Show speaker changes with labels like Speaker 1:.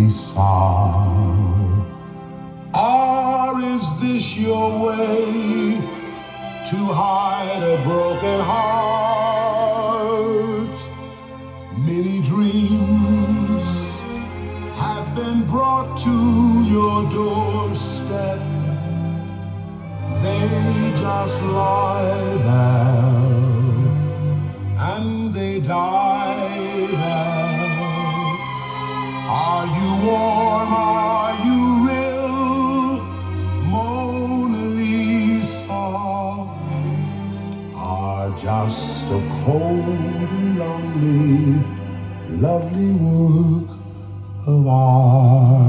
Speaker 1: song. Or is this your way to hide a broken heart? Many dreams have been brought to your doorstep. They just lie there and they die there. Are you warm? Are you real? Mona Lisa? Are just a cold and lonely, lovely work of art.